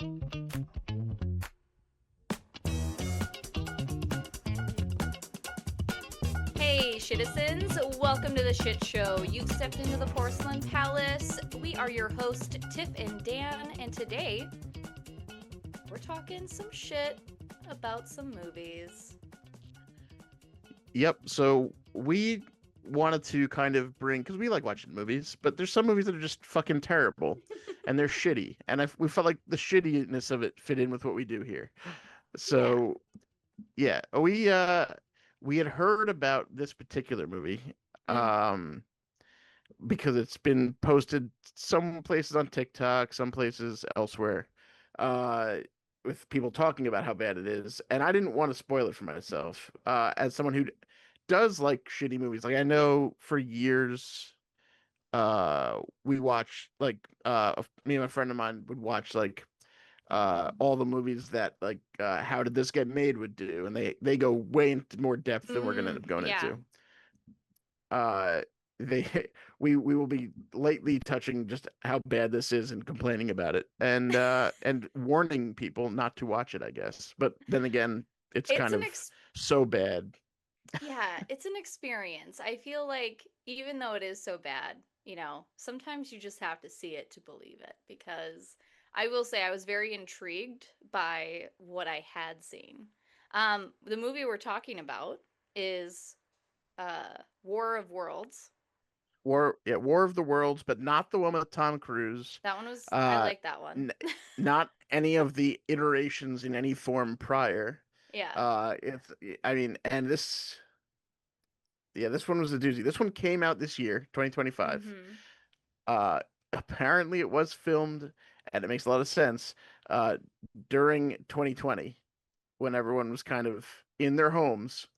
Hey, citizens, welcome to the shit show. You've stepped into the Porcelain Palace. We are your hosts, Tiff and Dan, and today we're talking some shit about some movies. Yep. So we wanted to kind of bring because we like watching movies, but there's some movies that are just fucking terrible, and they're shitty, and we felt like the shittiness of it fit in with what we do here. Yeah. So yeah, we had heard about this particular movie, Mm-hmm. um, because it's been posted some places on TikTok, some places elsewhere, uh, with people talking about how bad it is, and I didn't want to spoil it for myself. As someone who does like shitty movies, like I know for years, we watched like me and my friend of mine would watch like all the movies that like How Did This Get Made would do, and they go way into more depth than we're gonna end up going Yeah. into. uh they we will be lightly touching just how bad this is and complaining about it, and warning people not to watch it, I guess. But then again, it's It's kind an of ex so bad. yeah, it's an experience. I feel like even though it is so bad, sometimes you just have to see it to believe it because I will say I was very intrigued by what I had seen. The movie we're talking about is War of Worlds. War of the Worlds, but not the one with Tom Cruise. That one was I uh like that one. n Not any of the iterations in any form prior. Yeah. It's I mean, and this yeah, this one was a doozy. This one came out this year, 2025. Mhm. Uh, Apparently it was filmed, and it makes a lot of sense, uh, during 2020 when everyone was kind of in their homes.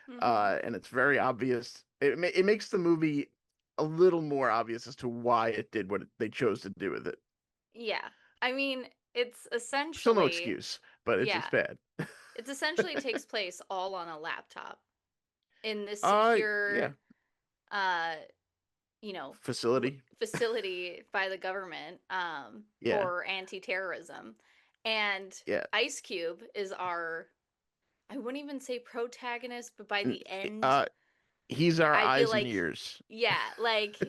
Mhm. And it's very obvious. It makes the movie a little more obvious as to why it did what they chose to do with it. Yeah. I mean, it's Still no essentially excuse, but it's yeah, bad. it's essentially takes place all on a laptop in this Yeah, secure uh you know facility. facility by the government Yeah, for anti-terrorism, and yeah. Ice Cube is our, I wouldn't even say protagonist, but by N- the end Uh, he's our I feel eyes and like ears. yeah, like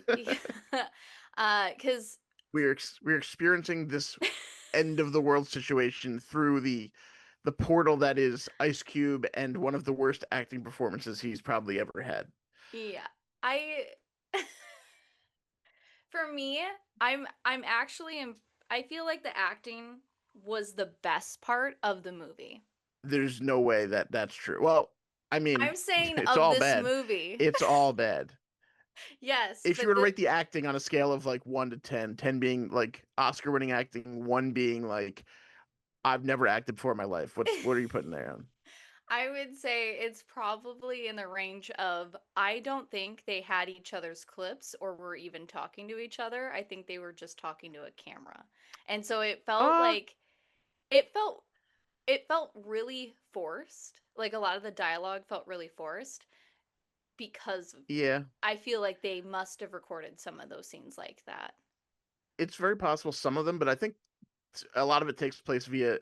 cuz We're experiencing this end of the world situation through the portal that is Ice Cube and one of the worst acting performances he's probably ever had. yeah, I for me, I'm actually I feel like the acting was the best part of the movie. There's no way that that's true. Well, I mean, I'm saying it's of all this bad. movie. It's all bad. Yes, If you but were to rate the acting on a scale of like 1 to 10, 10 being like Oscar winning acting, 1 being like I've never acted before in my life, what are you putting there on? I would say it's probably in the range of I don't think they had each other's clips or were even talking to each other. I think they were just talking to a camera. And so it felt Uh, like it felt it felt really forced. Like a lot of the dialogue felt really forced because yeah. I feel like they must have recorded some of those scenes like that. It's very possible some of them, but I think a lot of it takes place via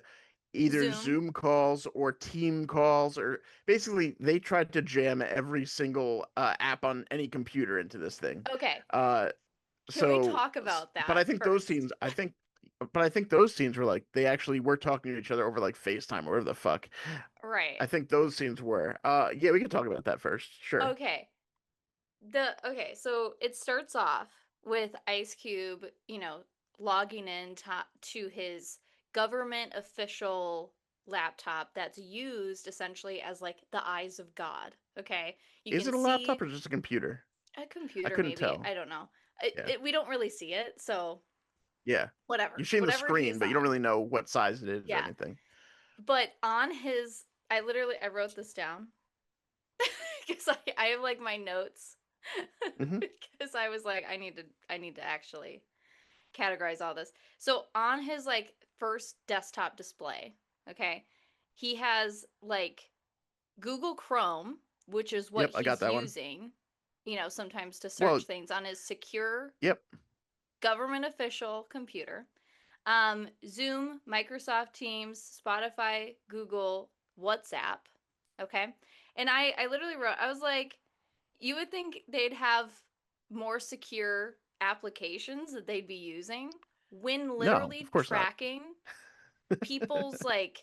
either Zoom. Zoom calls or team calls, or basically they tried to jam every single app on any computer into this thing. Okay, Uh, can we so, talk about but I that think those first? scenes, but I think those scenes were like they actually were talking to each other over like FaceTime or whatever the fuck. Right. I think those scenes were. Yeah, we can talk about that first. Sure. Okay. So it starts off with Ice Cube, logging in to his government official laptop that's used essentially as like the eyes of God. Okay, you Is can it a see laptop or just a computer? a I computer, couldn't maybe. tell. I don't know. Yeah. We don't really see it, so Yeah. You've seen the whatever screen, he's but you don't on. really know what size it is or Yeah, anything. but on his, I wrote this down because I have like my notes Hmm. because I was like I need to actually categorize all this. So on his like first desktop display, okay, he has like Google Chrome, which is what Yep, I got he's that one. using, sometimes to Well, search things on his secure yep. government official computer. Zoom, Microsoft Teams, Spotify, Google, WhatsApp. Okay. And I literally wrote, I was like, you would think they'd have more secure applications that they'd be using when No, literally of course not. tracking people's like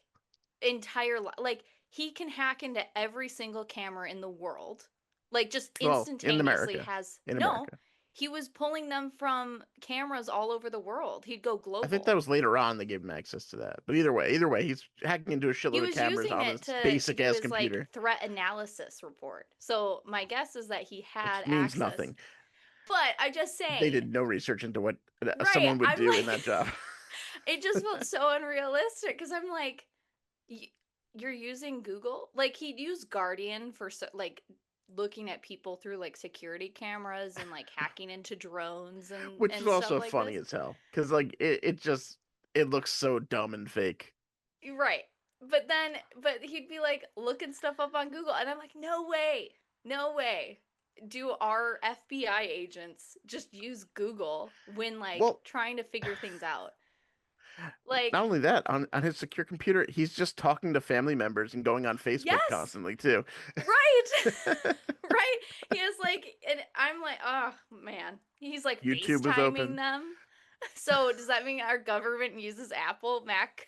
like he can hack into every single camera in the world, like just Well, in instantaneously America, has in no, America. he was pulling them from cameras all over the world. He'd go I think that global. was later on they gave him access to that. But either way, he's hacking into a He shitload of was cameras using on it this to basic do ass his like computer, threat analysis report, so my guess is that he had which means access. nothing. But I'm just They saying, did no research into what right, someone would I'm do in like that job. it just felt so unrealistic because I'm like, you're using Google. Like he'd use Guardian for like looking at people through like security cameras and like hacking into drones Which is and stuff also like funny this. as hell because like it just it looks so dumb and fake. Right. But he'd be like looking stuff up on Google and I'm like, "No way. No way. Do our FBI agents just use Google when like Well, trying to figure things out?" not Like, only that, on his secure computer, he's just talking to family members and going on Facebook yes. constantly too. Right. Right. He has like, and I'm like, oh man. He's like YouTube was FaceTiming open. them. So does that mean our government uses Apple Mac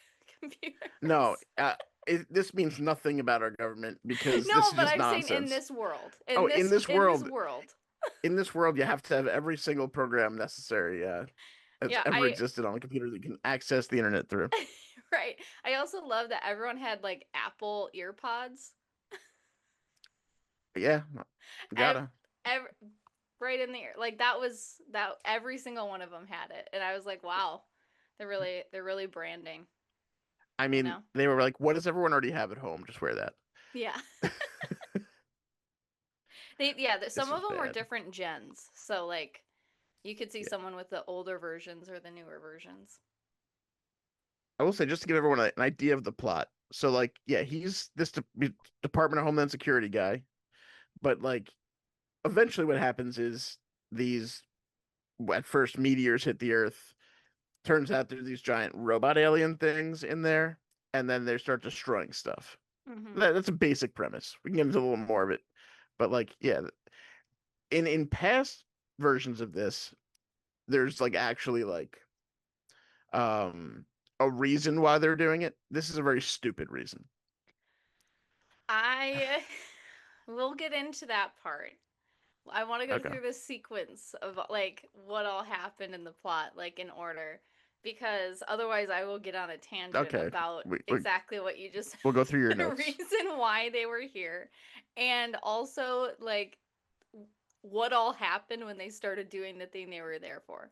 No, computers? this means nothing about our government because this No, is but just I'm saying in nonsense. this world. Oh, In this world. in this world, you have to have every single program necessary that's Yeah, ever I existed on a computer that can access the internet through. right. I also love that everyone had like Apple earpods. Yeah, Ev- gotta. ev- right in the ear. Like that was that every single one of them had it. And I was like, wow. They're really branding, I you mean, know? they were like, "What does everyone already have at home? Just wear that." Yeah. Yeah, some This of is them were bad. different gens. So like you could see Yeah, someone with the older versions or the newer versions. I will say just to give everyone an idea of the plot. So, like, yeah, he's this Department of Homeland Security guy, but like, eventually, what happens is these at first meteors hit the Earth. Turns out there's these giant robot alien things in there, and then they start destroying stuff. Mhm. That's a basic premise. We can get into a little more of it, but like, yeah, in past versions of this, there's like actually like um a reason why they're doing it. This is a very stupid reason. I will get into that part. I want to go Okay. through the sequence of like what all happened in the plot, like in order, because otherwise I will get on a tangent Okay. about We, we exactly what you just we'll go through your said, the notes. reason why they were here, and also like what all happened when they started doing the thing they were there for,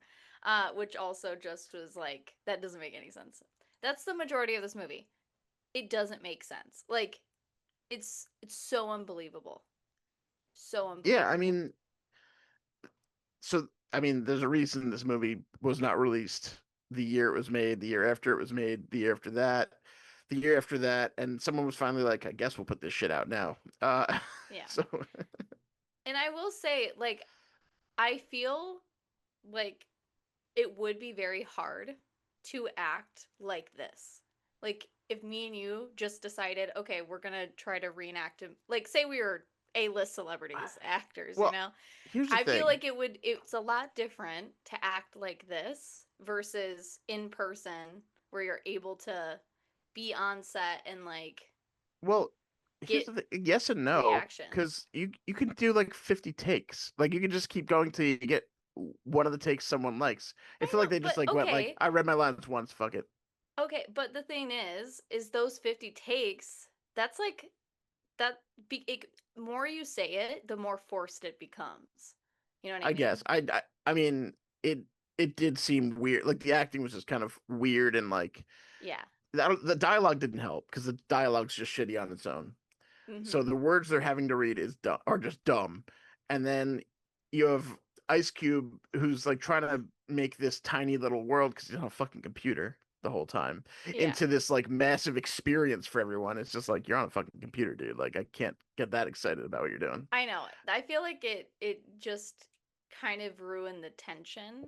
which also just was like that doesn't make any sense. That's the majority of this movie. It doesn't make sense. Like it's so unbelievable, so Yeah, I unbelievable. mean, so I mean, there's a reason this movie was not released the year it was made, the year after it was made, the year after that, the year after that, and someone was finally like, I guess we'll put this shit out now. Yeah. So And I will say, like, I feel like it would be very hard to act like this. Like, if me and you just decided, okay, we're gonna try to reenact him, like, say we were A-list celebrities, actors, you well, know? here's the I feel thing. like it's a lot different to act like this versus in person where you're able to be on set and, like, Well, here's get the thing. Yes and no, reactions. because you can do like 50 takes. Like you can just keep going till you get one of the takes someone likes. I I feel like know, they just but like went like, okay, I read my lines once, fuck it. okay, but the thing is those 50 takes, that's like that more you say it, the more forced it becomes. You know what I I mean? guess. I mean it it did seem weird. Like the acting was just kind of weird and like Yeah. the dialogue didn't help because the dialogue's just shitty on its own. So Mhm. the words they're having to read is are just dumb. And then you have Ice Cube who's like trying to make this tiny little world because he's on a fucking computer the whole time Yeah. into this like massive experience for everyone. It's just like you're on a fucking computer, dude. Like I can't get that excited about what you're doing. I know. I feel like it just kind of ruined the tension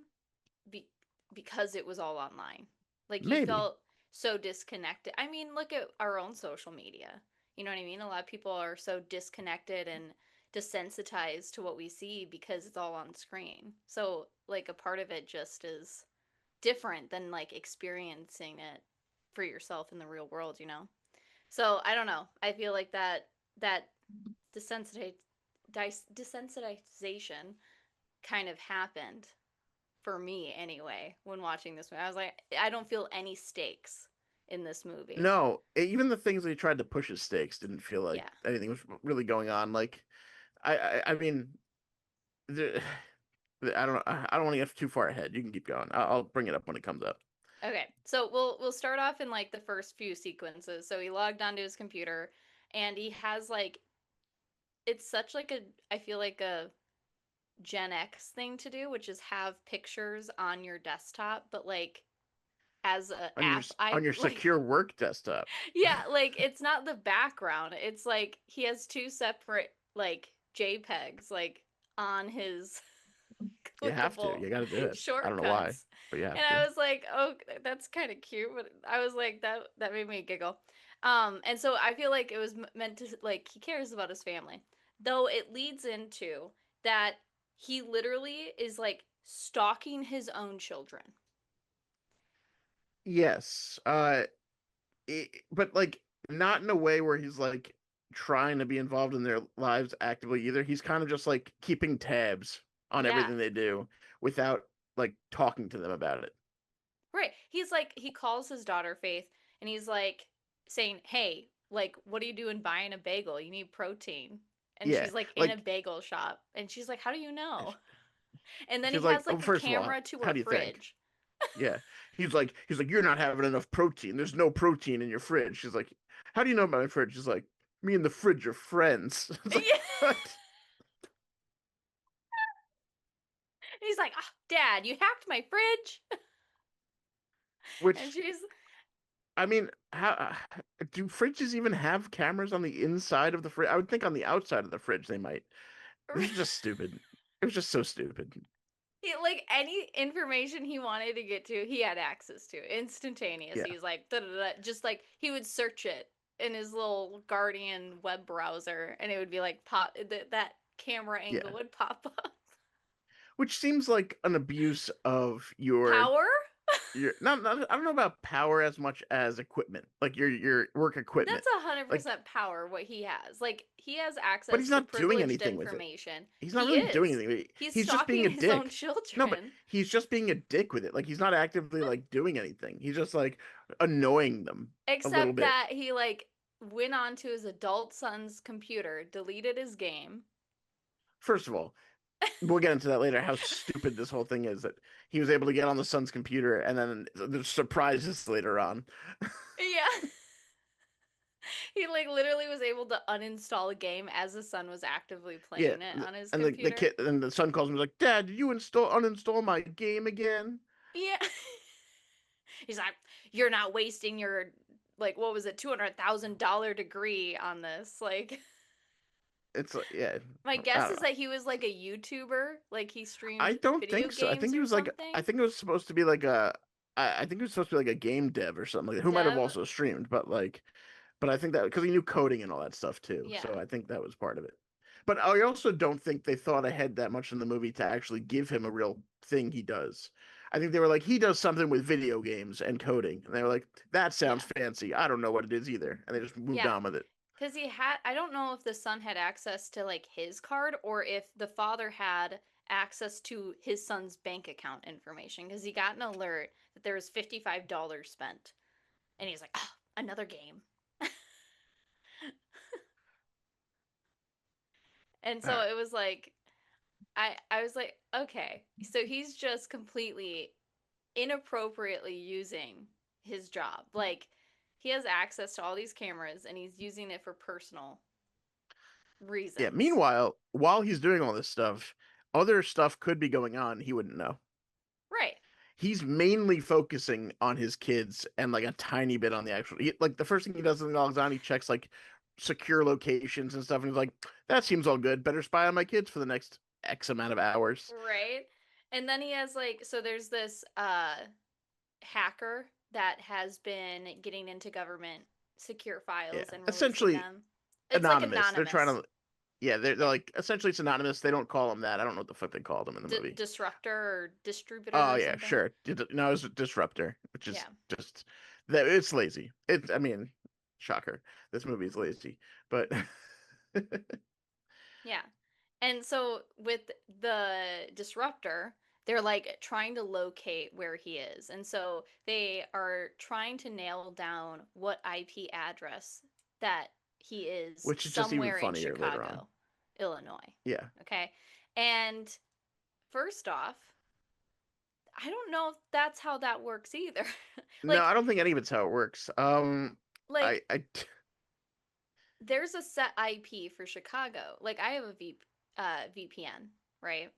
be, because it was all online. Like he Maybe. felt so disconnected. I mean, look at our own social media. You know what I mean? A lot of people are so disconnected and desensitized to what we see because it's all on screen. So, like, a part of it just is different than like experiencing it for yourself in the real world, you know? So, I don't know. I feel like that desensitize desensitization kind of happened for me anyway when watching this movie. I was like, I don't feel any stakes in this movie. No, even the things they tried to push as stakes didn't feel like Yeah. anything was really going on. Like, I mean, the, I don't want to get too far ahead. You can keep going. I'll bring it up when it comes up. Okay. So we'll start off in like the first few sequences. So he logged onto his computer and he has like it's such like a I feel like a Gen X thing to do, which is have pictures on your desktop, but like as a On your app I on your like secure work desktop. yeah, like it's not the background. It's like he has two separate like JPEGs like on his You have to. clickable You got to do it. I don't know why, shortcuts. but you And have to. I was like, "Oh, that's kind of cute." But I was like that made me giggle. And so I feel like it was meant to like he cares about his family. Though it leads into that he literally is like stalking his own children. Yes. But like not in a way where he's like trying to be involved in their lives actively either. He's kind of just like keeping tabs on Yeah. everything they do without like talking to them about it. Right. He's like he calls his daughter Faith and he's like saying, "Hey, like what are you doing buying a bagel? You need protein." And Yeah. she's like in a Like bagel shop and she's like, "How do you know?" And then she's he like, has "Oh, like a first of all, camera to how her do you think?" fridge. Yeah. He's like, "You're not having enough protein. There's no protein in your fridge." She's like, "How do you know about my fridge?" She's like, "Me and the fridge are friends." It's like, Yeah. what? He's like, oh, "Dad, you hacked my fridge." And Which she's I mean, how do fridges even have cameras on the inside of the fridge? I would think on the outside of the fridge they might. This is just stupid. It was just so stupid. he, like any information he wanted to get to, he had access to instantaneous. Yeah, He's like, da, da, da, just like he would search it in his little Guardian web browser, and it would be like pop that camera angle yeah. would pop up. Which seems like an abuse of Power? your not I don't know about power as much as equipment, like your work That's equipment. 100% Like, power what he has. Like he has but access he's to not doing privileged anything with it. information. He's not He really doing is. anything. He's He's just being stalking a his own dick. No, but children. he's just being a dick with it. Like he's not actively like doing anything. He's just like annoying them a little Except bit. that he like went onto his adult son's computer, deleted his game. First of all, we'll get into that later, how stupid this whole thing is that he was able to get on the son's computer and then there's surprises later on. Yeah. He like literally was able to uninstall a game as the son was actively Yeah, playing it on his and the computer. kid and the son calls him like, "Dad, did you install uninstall my game again?" Yeah. He's like, "You're not wasting your like what was it, $200,000 degree on this." Like It's like, yeah, my I guess don't is know. that he was like a YouTuber, like he I streamed don't video think so. I games think he or was like, I something. think it was supposed to be like I think it was supposed to be like a game dev or something like that, who might have Dev. also streamed, but like, but I think that because he knew coding and all that stuff too, so Yeah. I think that was part of it. But I also don't think they thought ahead that much in the movie to actually give him a real thing he does. I think they were like, he does something with video games and coding, and they were like, that sounds Yeah. fancy. I don't know what it is either, and they just moved Yeah. on with it. Because he had, I don't know if the son had access to like his card or if the father had access to his son's bank account information because he got an alert that there was $55 spent. And he's like, oh, another game. And All so right. it was like, I was like, okay. So he's just completely inappropriately using his job. Like, he has access to all these cameras and he's using it for personal Yeah. reasons. Meanwhile, while he's doing all this stuff, other stuff could be going on. He wouldn't know. Right. He's mainly focusing on his kids and like a tiny bit on the actual. Like the first thing he does when he logs on, he checks like secure locations and stuff, and he's like, "That seems all good. Better spy on my kids for the next X amount of hours." Right. And then he has like so there's this hacker that has been getting into government secure Yeah, files and releasing essentially them. It's like anonymous. They're trying anonymous. to. Yeah, they're Yeah. like essentially it's anonymous. They don't call him that. I don't know what the fuck they called him in the movie. Disruptor or distributor Oh or yeah, something. sure. No, it's a disruptor, which is Yeah. just that it's lazy. I mean, shocker. This movie is lazy, but Yeah. And so with the disruptor, they're like trying to locate where he is. And so they are trying to nail down what IP address that he is which is just even somewhere in funnier later on. Chicago, Illinois. Yeah. Okay. And first off, I don't know if that's how that works either. No, like I don't think any of it's how it works. like I there's a set IP for Chicago. Like I have a VPN, right?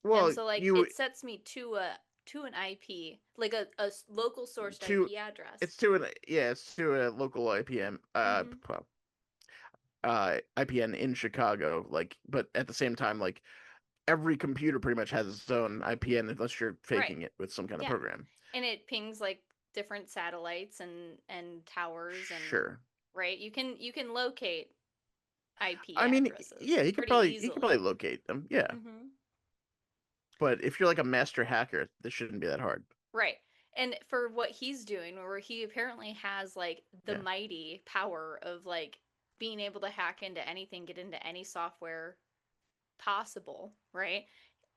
And well, so like you it sets me to an IP, like a local sourced to IP address. it's to an yeah, it's to a local Mhm. IPN in Chicago. Like, but at the same time, like every computer pretty much has its own IPN unless you're Right. faking it with some kind of Yeah. program. And it pings like different satellites and towers and Sure. right? You can locate IP I mean, addresses yeah, pretty he could probably easily. locate them. Yeah. Mhm. But if you're like a master hacker, this shouldn't be that hard. Right. And for what he's doing, where he apparently has like the Yeah. mighty power of like being able to hack into anything, get into any software possible, right?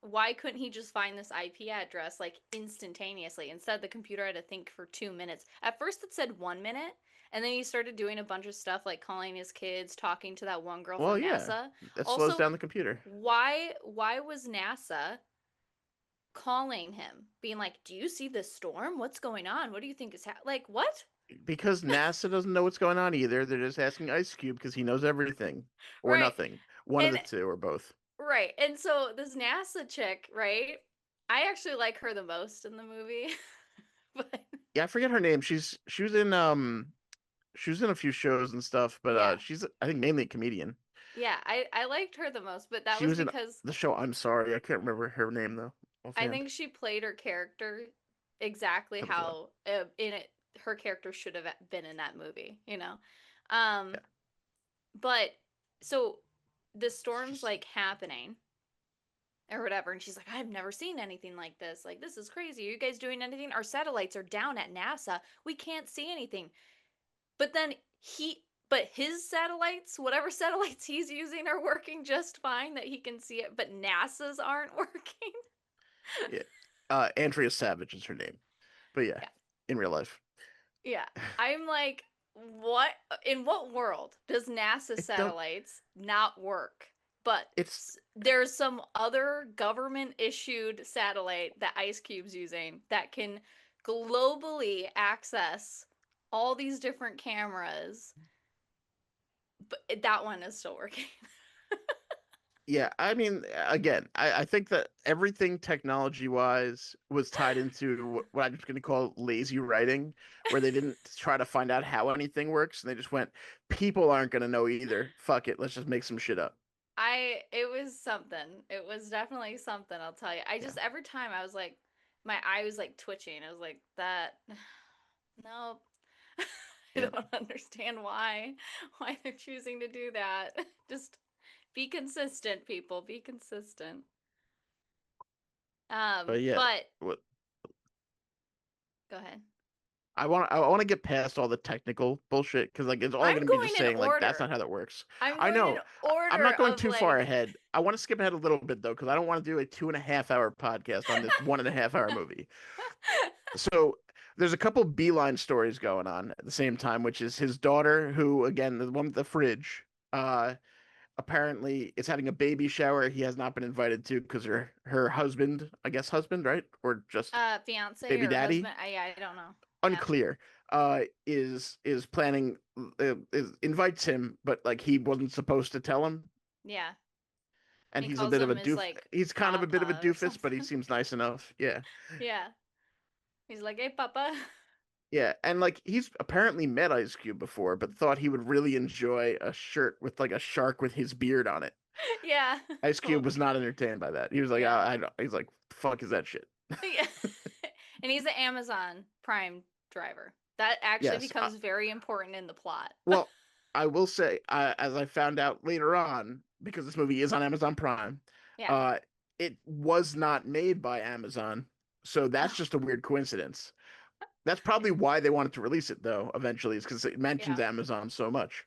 Why couldn't he just find this IP address like instantaneously? Instead, the computer had to think for 2 minutes. At first, it said 1 minute, and then he started doing a bunch of stuff like calling his kids, talking to that one girl Well, from yeah, NASA. that slows Also, down the computer why was NASA calling him, being like, "Do you see this storm? What's going on? What do you think is like what?" because NASA doesn't know what's going on either. They're just asking Ice Cube because he knows everything or Right. nothing. One of And the two or both. right. And so this NASA chick, right? I actually like her the most in the movie. But Yeah, I forget her name. She was in a few shows and stuff, but yeah. she's I think mainly a comedian. Yeah, I liked her the most, but that She was was in because the show I'm Sorry. I can't remember her name though I offhand. think she played her character exactly That was what. how in it her character should have been in that movie, you know. Um Yeah. but so the storm's She's like happening or whatever, and she's like, I've never seen anything like this. Like, this is crazy. Are you guys doing anything? Our satellites are down at NASA. We can't see anything. But then but his satellites, whatever satellites he's using, are working just fine that he can see it, but NASA's aren't working. yeah. Andrea Savage is her name. But yeah, Yeah. in real life. Yeah. I'm like, what? In what world does NASA It don't satellites not work? But it's there's some other government issued satellite that Ice Cube's using that can globally access all these different cameras, but that one is still working. yeah, I mean, again, I think that everything technology wise was tied into what I'm just going to call lazy writing, where they didn't try to find out how anything works, and they just went, people aren't going to know either. Fuck it, let's just make some shit up. It was something. It was definitely something, I'll tell you. I Yeah, just every time I was like my eye was like twitching. I was like that nope. I yeah. don't understand why they're choosing to do that. Just be consistent, people. Be consistent. But yeah, But what go ahead. I want to get past all the technical bullshit because like it's all I'm going to be just going in saying like that's not order. how that works. I'm I going in know. I'm order not going of too far like ahead. I want to skip ahead a little bit though because I don't want to do a 2.5 hour podcast on this 1.5 hour movie. So there's a couple beeline stories going on at the same time, which is his daughter, who again, the one with the fridge, apparently is having a baby shower he has not been invited to because her husband, I guess husband, right? Or just fiance baby or daddy, husband. I don't know. Yeah. unclear. Is planning invites him, but like he wasn't supposed to tell him, Yeah. and He he's a calls bit of a him his doof. like He's kind of a bit of a papa or doofus, but he something. seems nice enough. Yeah. Yeah. He's like, "Hey, papa." Yeah, and like he's apparently met Ice Cube before, but thought he would really enjoy a shirt with like a shark with his beard on it. Yeah, Ice Cube was not totally. entertained by that. He was like, Yeah. I don't. He's like, fuck is that shit? Yeah. And he's an Amazon Prime driver. That actually Yes. becomes very important in the plot. Well, I will say, as I found out later on, because this movie is on Amazon Prime, Yeah. uh, it was not made by Amazon. So that's Oh, just a weird coincidence. That's probably why they wanted to release it, though, eventually, is because it mentions yeah. Amazon so much.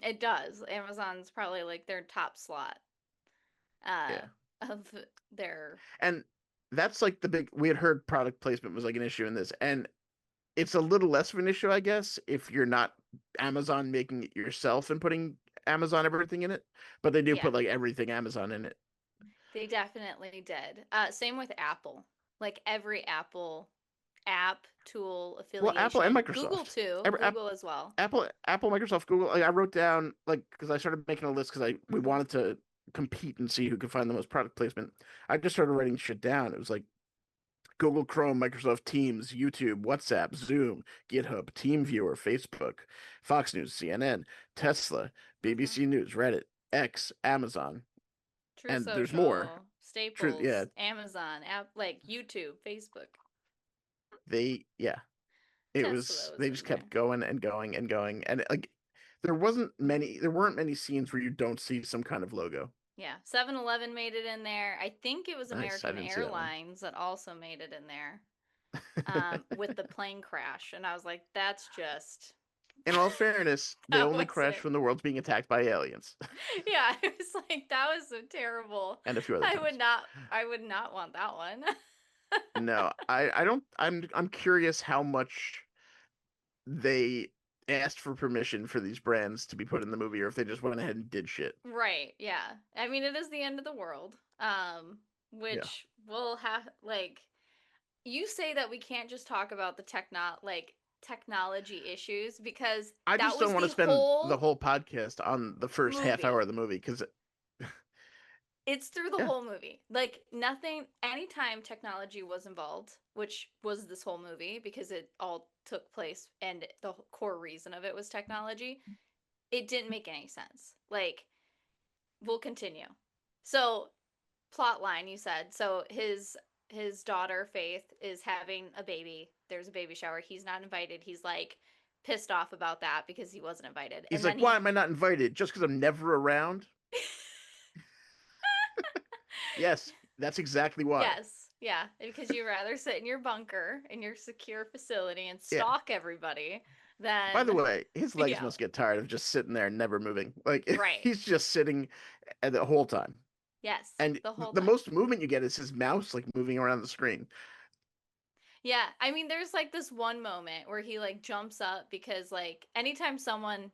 It does. Amazon's probably like their top slot uh Yeah. of their And that's like the big, we had heard product placement was like an issue in this. And it's a little less of an issue, I guess, if you're not Amazon making it yourself and putting Amazon everything in it. But they do yeah. put like everything Amazon in it. They definitely did. Same with Apple. Like every Apple app, tool, Well, Apple and affiliation. Google Microsoft. too. Every, Google as well. Apple, Microsoft, Google. Like I wrote down like because I started making a list because I we Hmm. wanted to compete and see who could find the most product placement. I just started writing shit down. It was like Google Chrome, Microsoft Teams, YouTube, WhatsApp, Zoom, GitHub, TeamViewer, Facebook, Fox News, CNN, Tesla, Hmm. BBC News, Reddit, X, Amazon, True and there's more. Social, Truth, yeah, Staples, Amazon, app like YouTube, Facebook. yeah, it Tesla was was they in just kept there. going and going and going, and like there weren't many scenes where you don't see some kind of logo. Yeah, 7-Eleven made it in there. I think it was Nice, I American didn't see that one. Airlines that also made it in there with the plane crash. And I was like, that's just, In all fairness, they that only was crash it. when the world's being attacked by aliens, Yeah, it was like, that was so terrible. and a few other times. I would not want that one. No, I don't. I'm curious how much they asked for permission for these brands to be put in the movie, or if they just went ahead and did shit. Right, yeah. I mean, it is the end of the world. Yeah, Which will have like you say that we can't just talk about the technology issues because I that just was don't want to the spend the whole whole podcast on the first half hour movie. of the movie because, It's through the yeah, whole movie. Like nothing anytime technology was involved, which was this whole movie because it all took place and the core reason of it was technology, it didn't make any sense. Like we'll continue. So plot line you said. So his daughter Faith is having a baby. There's a baby shower. He's not invited. He's like pissed off about that because he wasn't invited. he's And then like, "Why he am I not invited? Just because I'm never around?" Yes, that's exactly why. yes, yeah, because you'd rather sit in your bunker in your secure facility and Yeah. stalk everybody By the than way, his be legs out. must get tired of just sitting there and never moving. Like Right. he's just sitting the whole time. Yes, And the whole the time. most movement you get is his mouse like moving around the screen. Yeah, I mean there's like this one moment where he like jumps up because like anytime someone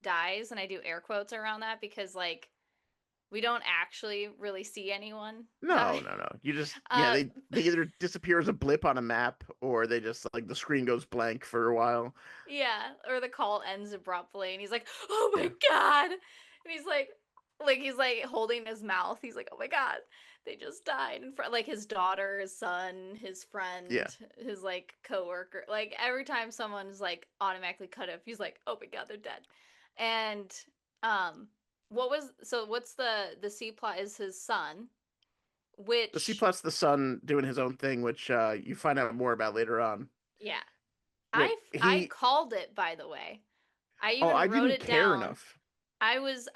dies, and I do air quotes around that because like we don't actually really see anyone No, die. no, no. You just yeah, Uh they either disappear as a blip on a map or they just like the screen goes blank for a while. yeah, or the call ends abruptly and he's like, "Oh my Yeah. god." And he's like holding his mouth. He's like, "Oh my god. They just died in front like his daughter, his son, his friend, Yeah. his like coworker. Like every time someone's like automatically cut off, he's like, "Oh my god, they're dead." And um what's the C plot is his son, The C which plus the son doing his own thing, which you find out more about later on. yeah. But I he called it by the way. I oh, even I wrote didn't it care down. enough. I was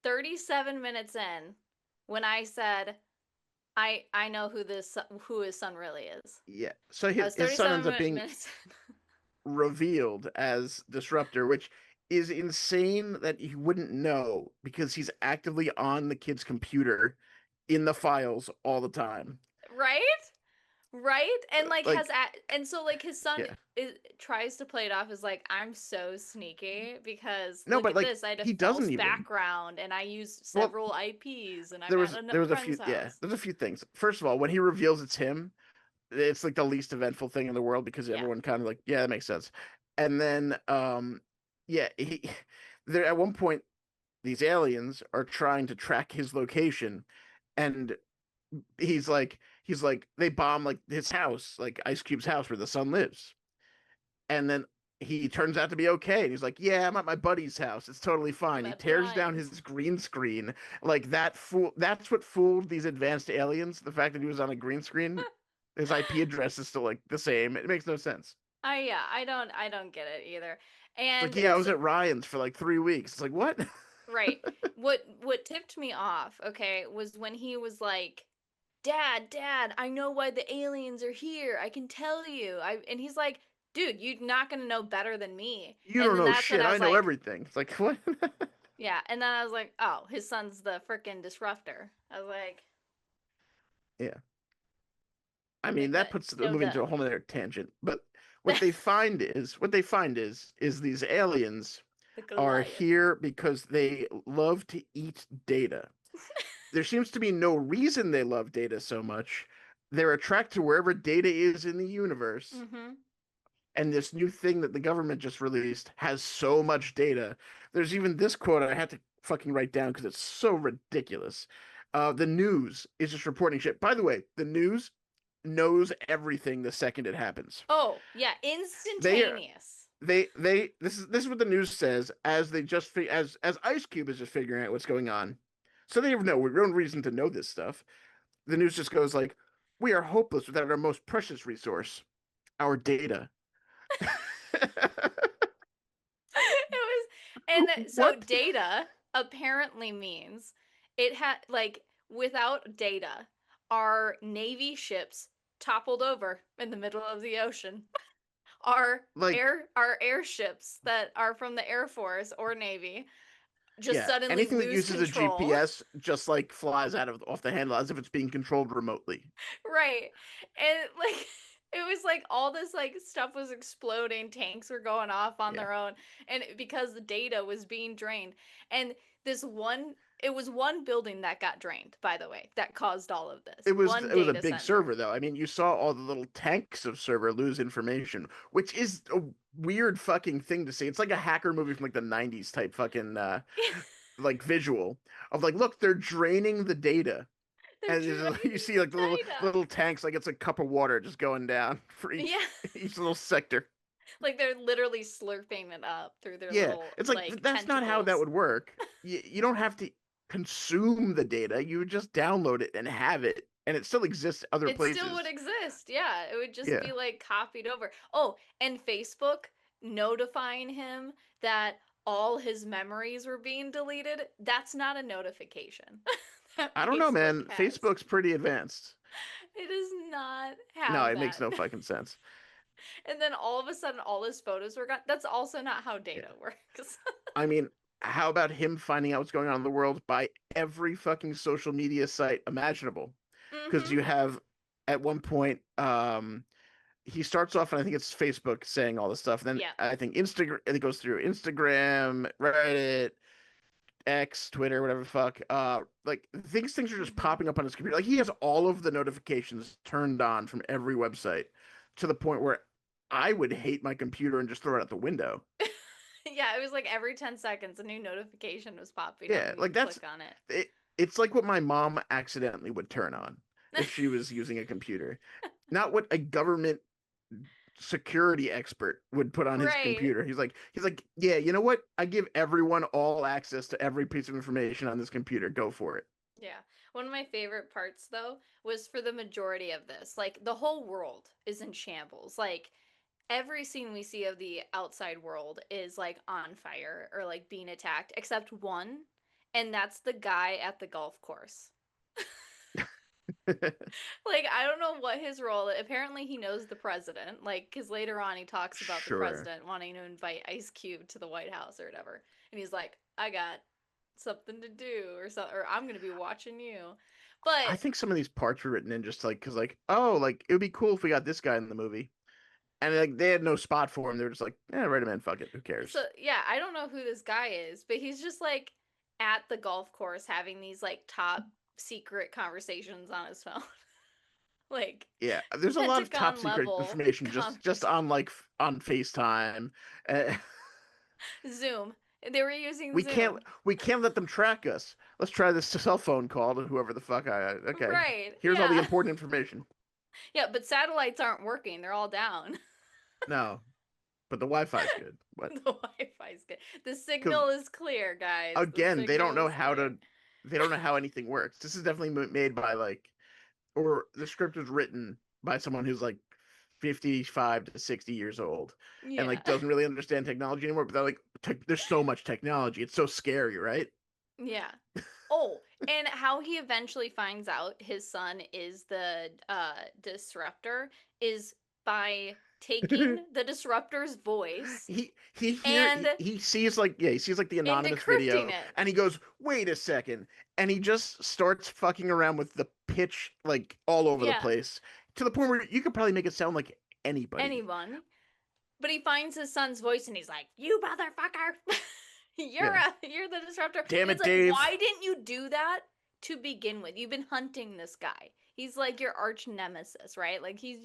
37 minutes in when I said I know who his son really is. Yeah. So I was his son ends 37 up being minutes in. revealed as Disruptor, which is insane that you wouldn't know because he's actively on the kid's computer in the files all the time. Right? Right? And like Like, and so like his son yeah. tries to play it off as like I'm so sneaky because No, look but at like this, I had a he false doesn't even. background and I used Well, several IPs and I'm at a there was a friend's few yeah, house. there's a few things. First of all, when he reveals it's him, it's like the least eventful thing in the world because Yeah. everyone kind of like, yeah, that makes sense. And then yeah, he there at one point these aliens are trying to track his location and he's like they bomb like his house, like Ice Cube's house where the son lives. And then he turns out to be okay. And he's like, "Yeah, I'm at my buddy's house. It's totally I'm fine." He at tears down Brian's. his green screen. Like that fool that's what fooled these advanced aliens, the fact that he was on a green screen. His IP address is still like the same. It makes no sense. I don't get it either. It's like, And yeah, I was so at Ryan's for like 3 weeks. It's like, what? right. What tipped me off, okay, was when he was like, Dad, I know why the aliens are here. I can tell you. I and he's like, dude, you're not gonna know better than me. You And don't then know that's when shit. I I was know like, everything. It's like, what? yeah. And then I was like, oh, his son's the frickin' disruptor. I was like, Yeah. I mean, like that that. puts the No movie into duh. a whole other tangent. But what they find is these aliens The are Goliath. here because they love to eat data. There seems to be no reason they love data so much. They're attracted to wherever data is in the universe. Mm-hmm. And this new thing that the government just released has so much data. There's even this quote I had to fucking write down because it's so ridiculous. The news is just reporting shit. By the way, the news knows everything the second it happens. Oh, yeah, They instantaneous. this is what the news says as they just as Ice Cube is just figuring out what's going on. So they have no real reason to know this stuff. The news just goes like, "We are hopeless without our most precious resource, our data." It was, and so What? data apparently means it had like without data, our navy ships toppled over in the middle of the ocean. Like, Our airships that are from the Air Force or Navy just yeah, suddenly anything that lose uses a control. GPS just like flies out of off the handle as if it's being controlled remotely. Right. And like it was like all this like stuff was exploding, tanks were going off on Yeah. their own and because the data was being drained. And this one it was one building that got drained, by the way, that caused all of this. It was One it was a data big center. server though. I mean, you saw all the little tanks of server lose information, which is a weird fucking thing to see. It's like a hacker movie from like the 90s type fucking like visual of like, look, they're draining the data. They're And you draining see the like the data. little tanks like it's a cup of water just going down for Yeah. each little sector. Like they're literally slurping it up through their Yeah, little it's like like that's not how that tentacles. would work. You don't have to consume the data. You would just download it and have it, and it still exists other It still would places. exist. Yeah, it would just be Yeah, like copied over. Oh, and Facebook notifying him that all his memories were being deleted. That's not a notification that I don't know, Facebook man. has. Facebook's pretty advanced. It does not No, have it makes that. no fucking sense. And then all of a sudden, all his photos were gone. That's also not how Yeah, data works. I mean, how about him finding out what's going on in the world by every fucking social media site imaginable? Because Mm-hmm. you have at one point, he starts off, and I think it's Facebook saying all this stuff. And then Yeah. I think Instagram, it goes through Instagram, Reddit, X, Twitter, whatever the fuck. Like things are just Mm-hmm. popping up on his computer. Like he has all of the notifications turned on from every website to the point where I would hate my computer and just throw it out the window. Yeah, it was like every 10 seconds a new notification was popping up Yeah, and like you'd that's click on it. it's like what my mom accidentally would turn on if she was using a computer. Not what a government security expert would put on his Right. computer. He's like, yeah, you know what? I give everyone all access to every piece of information on this computer. Go for it. Yeah. One of my favorite parts, though, was for the majority of this. Like, the whole world is in shambles. Like, every scene we see of the outside world is, like, on fire or, like, being attacked, except one, and that's the guy at the golf course. Like, I don't know what his role is. Apparently, he knows the president. Like, because later on, he talks about the Sure. president wanting to invite Ice Cube to the White House or whatever. And he's like, I got something to do or something, or I'm going to be watching you. I But think some of these parts were written in just like because like, oh, like it would be cool if we got this guy in the movie. And like they had no spot for him. They were just like, yeah, write him in, fuck it. Who so cares? yeah, I don't know who this guy is, but he's just like at the golf course having these like top secret conversations on his phone. Like Yeah. There's a lot of top Pentagon secret level information just conversation. on like on FaceTime. Uh, Zoom. They were using we can't Zoom. we can't let them track us. Let's try this cell phone call to whoever the fuck I okay. Right. Here's all the Yeah. important information. Yeah, but satellites aren't working. They're all down. No, but the Wi-Fi's good. But The Wi-Fi's good. The because signal is clear, guys. The again, signal is clear. they don't know how anything works. This is definitely made by like or the script was written by someone who's like 55 to 60 years old and Yeah. like doesn't really understand technology anymore. But they're like, there's so much technology. It's so scary, right? Yeah. Oh, and how he eventually finds out his son is the disruptor is by taking the disruptor's voice and he sees like he sees like the and anonymous decrypting video it. and he goes, wait a second, and he just starts fucking around with the pitch like all over the Yeah. place to the point where you could probably make it sound like anybody. Anyone. But he finds his son's voice and he's like, "You motherfucker." Yeah. You're the disruptor. Damn And it's it, like, Dave. why didn't you do that to begin with? You've been hunting this guy. He's like your arch nemesis, right? Like this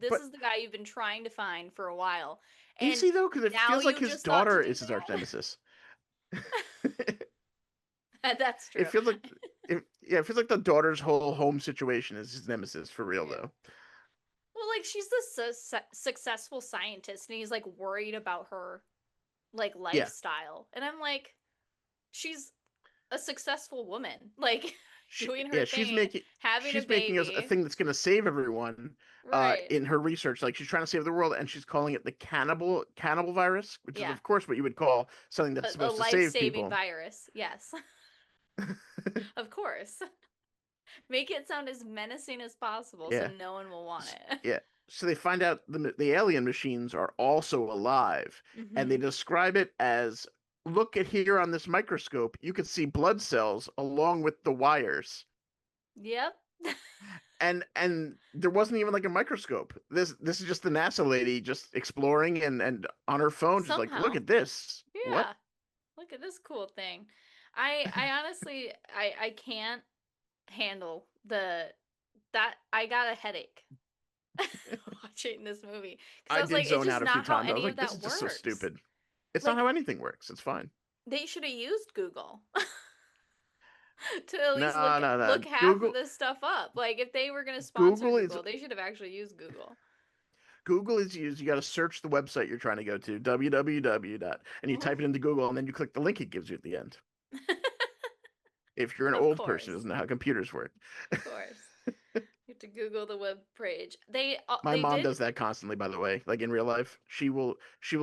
But is the guy you've been trying to find for a while. is And he though? Because it now feels like you his just thought to daughter do is his arch that? nemesis. That's It true. feels like it feels like the daughter's whole home situation is his nemesis for real Yeah. though. Well, like she's the successful scientist and he's like worried about her like Yeah. lifestyle. And I'm like, she's a successful woman, like doing her Yeah, thing, having a she's making a baby. thing that's going to save everyone Right. in her research. Like she's trying to save the world and she's calling it the cannibal virus, which is Yeah. of course what you would call something that's A supposed to save life-saving people. virus. Yes. Of course. Make it sound as menacing as possible so Yeah. no one will want it. Yeah. So they find out the alien machines are also alive and they Mhm. describe it as, look at here on this microscope, you can see blood cells along with the wires. Yep. And there wasn't even like a microscope. This is just the NASA lady just exploring and on her phone just like, look Somehow. at this. What? Yeah. Look at this cool thing. I honestly I can't handle the that I got a headache watching this movie because I I was did like, it's zone just out a few not how times. I was any of like, this is that just so works. stupid. It's not Like how anything works. It's fine. they should have used Google to at least No, no, no. look half of this stuff up. Like if they were going to sponsor Google is Google, they should have actually used Google. Google is used. You got to search the website you're trying to go to, www dot, and you type it into Google, and then you click the link it gives you at the end. If you're an Of old person who course. doesn't know how computers work. Of course. You have to Google the web page. My They mom did. does that constantly, by the way. Like in real life, she will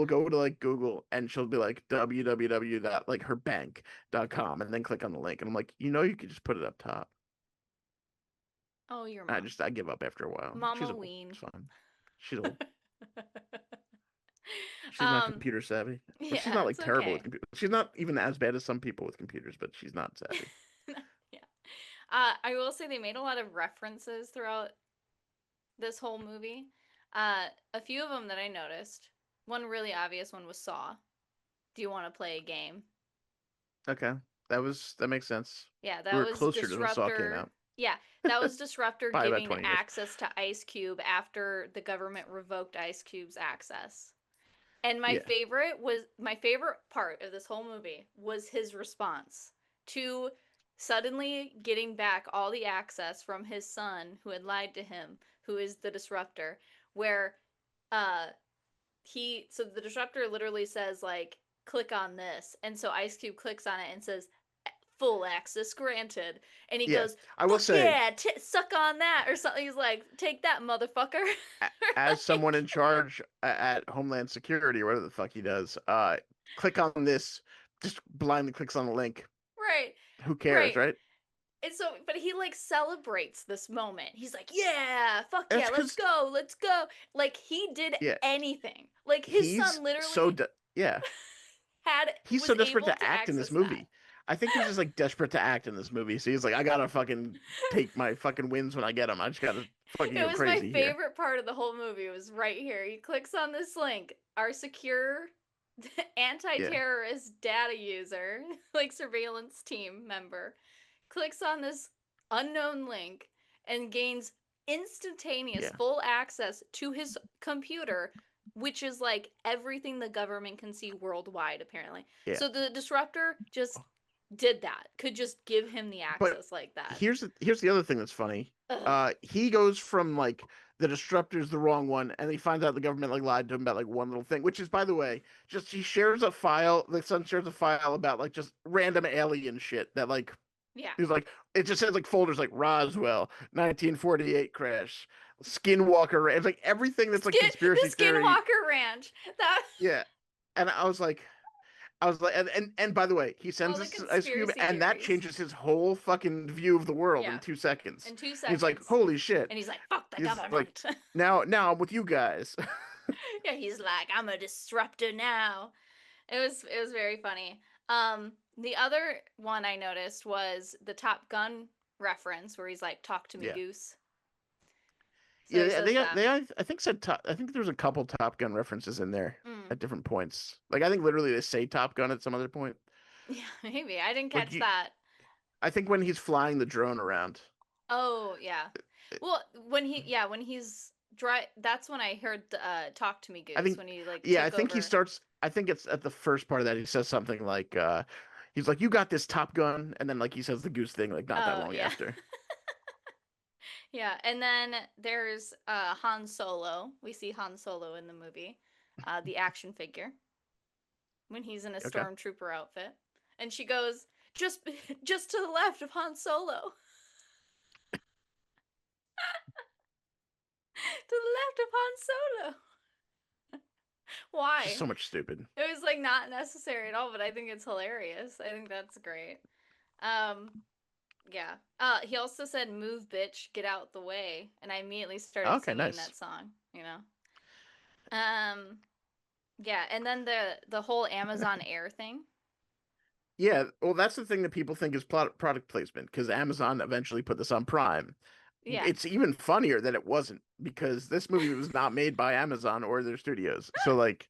go to like Google and she'll be like www dot like her bank.com and then click on the link. And I'm like, you could just put it up top. Oh, your I mom. just I give up after a while. She's Mama old. Ween. It's fine. She's old. She's not computer savvy. Well, she's not Yeah, like it's terrible with okay. computers. She's not even as bad as some people with computers, but she's not savvy. Yeah. I will say they made a lot of references throughout this whole movie. A few of them that I noticed. One really obvious one was Saw. Do you want to play a game? Okay. That makes sense. Yeah, We that were was closer to when Saw came Disruptor. out Yeah, that was Disruptor by about giving 20 years. access to Ice Cube after the government revoked Ice Cube's access. And Yeah. my favorite part of this whole movie was his response to suddenly getting back all the access from his son who had lied to him, who is the disruptor, where uh so the disruptor literally says like click on this and so Ice Cube clicks on it and says full access granted and he Yeah. goes I will fuck say, yeah suck on that or something. He's like take that motherfucker. as someone Like, in charge at Homeland Security or whatever the fuck he does, click on this, just blindly clicks on the link. right, Who cares, right. right? And so, but he like celebrates this moment. He's like, yeah, fuck yeah, That's let's because, go, let's go. Like he did yeah, anything. Like his he's son so, literally yeah, he's was so desperate able to to act in this access that. movie. I think he's just like desperate to act in this movie. So he's like, I gotta fucking take my fucking wins when I get them. I just gotta fucking It go was my crazy here. favorite part of the whole movie was right here. He clicks on this link, our secure Yeah, anti-terrorist data user, like surveillance team member, clicks on this unknown link and gains instantaneous yeah, full access to his computer, which is like everything the government can see worldwide apparently. yeah. So the disruptor just did that. Could just give him the But access like that. here's the other thing that's funny. Ugh. He goes from like the disruptor's the wrong one, and he finds out the government like lied to him about like one little thing, which is by the way, just he shares a file. The son shares a file about like just random alien shit that like Yeah. he's like it just says like folders like Roswell 1948 crash. Skinwalker Ranch, like everything that's like The conspiracy theory. Skinwalker Ranch. That Yeah. And I was like, and by the way, he all sends the us ice cube, conspiracy and that theories. changes his whole fucking view of the world in Yeah, 2 seconds. in two And he's like, seconds. "Holy shit!" And he's like, "Fuck the He's like, government." "Now I'm with you guys." Yeah, he's like, "I'm a disruptor now." It was very funny. The other one I noticed was the Top Gun reference where he's like, "Talk to me, Yeah, goose." So he yeah. says that. I think said top, I think there's a couple Top Gun references in there Mm. at different points. Like I think literally they say Top Gun at some other point. Yeah, maybe I didn't Like catch that. I think when he's flying the drone around. Oh yeah. Well, when he's dry, that's when I heard "Talk to me, I goose" think, when he like yeah, I took think he over. starts. I think it's at the first part of that he says something like, he's like, "You got this, Top Gun," and then like he says the goose thing like not that Oh long yeah. after. Yeah, and then there's Han Solo. We see Han Solo in the movie, the action figure when he's in a Okay, stormtrooper outfit, and she goes just just to the left of Han Solo, to the left of Han Solo. it's just Why? so much stupid. It was like not necessary at all, but I think it's hilarious. I think that's great. Um, yeah. He also said, "Move, bitch, get out the way," and I immediately started Okay, singing nice. that song. You know. Um, yeah, and then the whole Amazon Air thing. Yeah, well, that's the thing that people think is product placement because Amazon eventually put this on Prime. Yeah. It's even funnier that it wasn't because this movie was not made by Amazon or their studios. So like